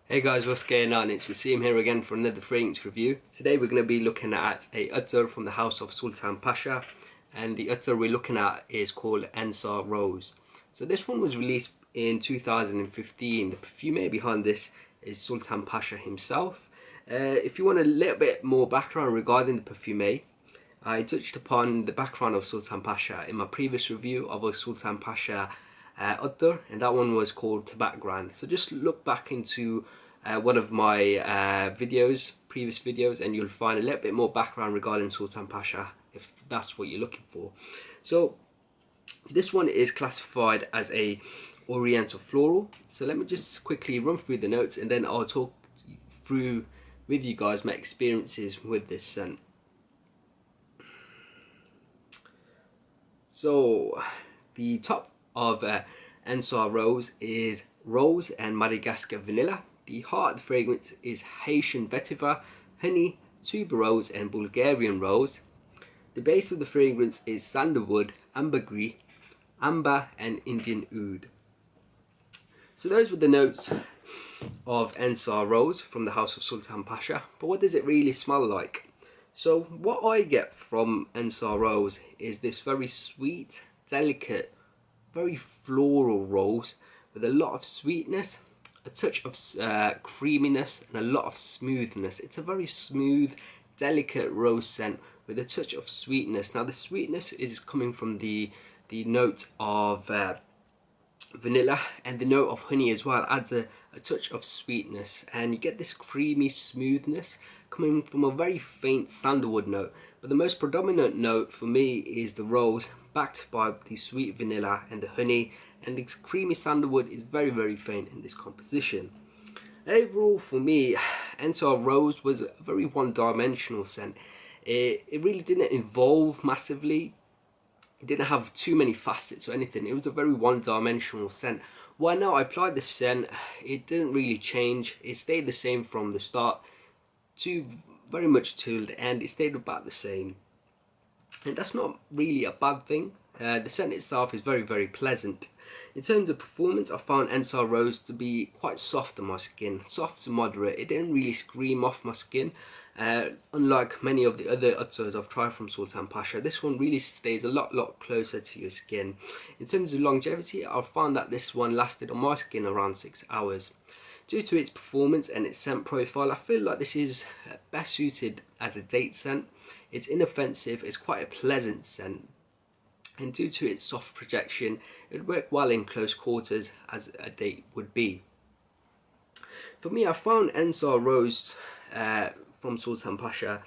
Hey guys, what's going on? It's Waseem here again for another fragrance review. Today we're going to be looking at a Attar from the house of Sultan Pasha, and the Attar we're looking at is called Ensar Rose. So this one was released in 2015. The perfumer behind this is Sultan Pasha himself. If you want a little bit more background regarding the perfumer, I touched upon the background of Sultan Pasha in my previous review of a Sultan Pasha Attar, and that one was called Tabac Grand. So just look back into one of my previous videos, and you'll find a little bit more background regarding Sultan Pasha if that's what you're looking for. So this one is classified as a Oriental floral. So let me just quickly run through the notes, and then I'll talk through with you guys my experiences with this scent. So the top of Ensar Rose is rose and Madagascar vanilla. The heart of the fragrance is Haitian vetiver, honey, tuberose and Bulgarian rose. The base of the fragrance is sandalwood, ambergris, amber and Indian oud. So those were the notes of Ensar Rose from the house of Sultan Pasha. But what does it really smell like? So what I get from Ensar Rose is this very sweet, delicate, very floral rose with a lot of sweetness, a touch of creaminess and a lot of smoothness. It's a very smooth, delicate rose scent with a touch of sweetness. Now the sweetness is coming from the note of vanilla, and the note of honey as well adds a touch of sweetness, and you get this creamy smoothness coming from a very faint sandalwood note. But the most predominant note for me is the rose, backed by the sweet vanilla and the honey, and the creamy sandalwood is very faint in this composition. Overall for me, Ensar Rose was a very one-dimensional scent. It really didn't evolve massively. It didn't have too many facets or anything. It was a very one-dimensional scent. When now I applied the scent, it didn't really change. It stayed the same from the start to very much till the end. It stayed about the same, and that's not really a bad thing. The scent itself is very pleasant. In terms of performance, I found Ensar Rose to be quite soft on my skin, soft to moderate. It didn't really scream off my skin. Unlike many of the other Attars I've tried from Sultan Pasha, this one really stays a lot closer to your skin. In terms of longevity, I found that this one lasted on my skin around 6 hours. Due to its performance and its scent profile, I feel like this is best suited as a date scent. It's inoffensive, it's quite a pleasant scent, and due to its soft projection, it would work well in close quarters as a date would be. For me, I found Ensar Rose from Sultan Pasha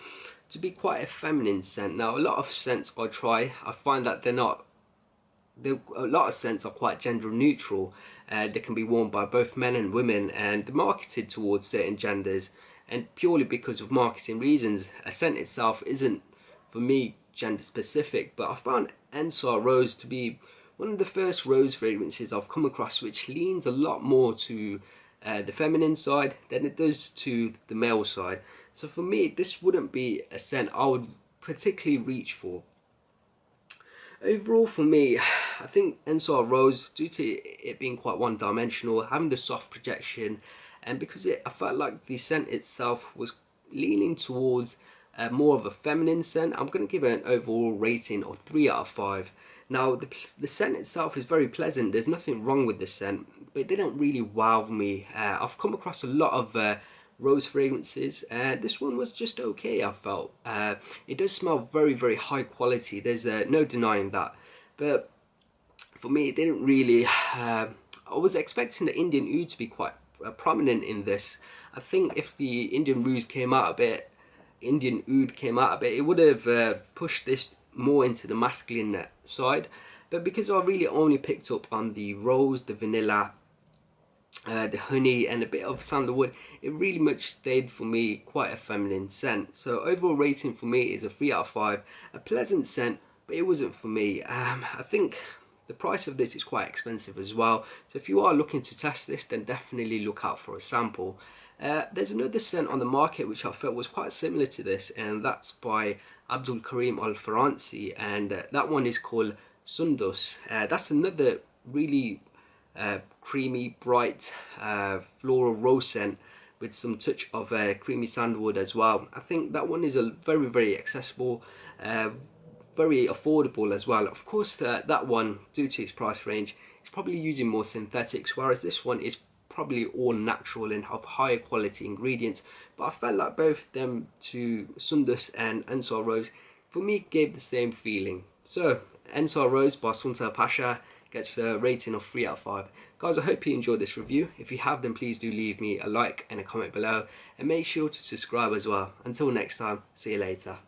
to be quite a feminine scent. Now a lot of scents I try, I find that a lot of scents are quite gender neutral. They can be worn by both men and women, and they're marketed towards certain genders, and purely because of marketing reasons, a scent itself isn't for me gender specific. But I found Ensar Rose to be one of the first rose fragrances I've come across which leans a lot more to the feminine side than it does to the male side. So for me, this wouldn't be a scent I would particularly reach for. Overall for me, I think Ensar Rose, due to it being quite one-dimensional, having the soft projection, and because I felt like the scent itself was leaning towards more of a feminine scent, I'm going to give it an overall rating of 3 out of 5. Now the scent itself is very pleasant, there's nothing wrong with the scent, but it didn't really wow me. I've come across a lot of rose fragrances, this one was just okay. I felt it does smell very high quality, there's no denying that, but for me it didn't really I was expecting the Indian oud to be quite prominent in this. I think if the Indian oud came out a bit, it would have pushed this more into the masculine side. But because I really only picked up on the rose, the vanilla, the honey and a bit of sandalwood, it really much stayed for me quite a feminine scent. So overall rating for me is a 3 out of 5. A pleasant scent, but it wasn't for me. I think the price of this is quite expensive as well, so if you are looking to test this, then definitely look out for a sample. There's another scent on the market which I felt was quite similar to this, and that's by Abdul Karim Al Faransi, and that one is called Sundus. That's another really creamy, bright floral rose scent with some touch of creamy sandalwood as well. I think that one is a very accessible, very affordable as well. Of course, that one, due to its price range, is probably using more synthetics, whereas this one is probably all natural and have higher quality ingredients. But I felt like both them two, Sundus and Ensar Rose, for me gave the same feeling. So Ensar Rose by Sultan Pasha gets a rating of 3 out of 5. Guys, I hope you enjoyed this review. If you have, then please do leave me a like and a comment below, and make sure to subscribe as well. Until next time, see you later.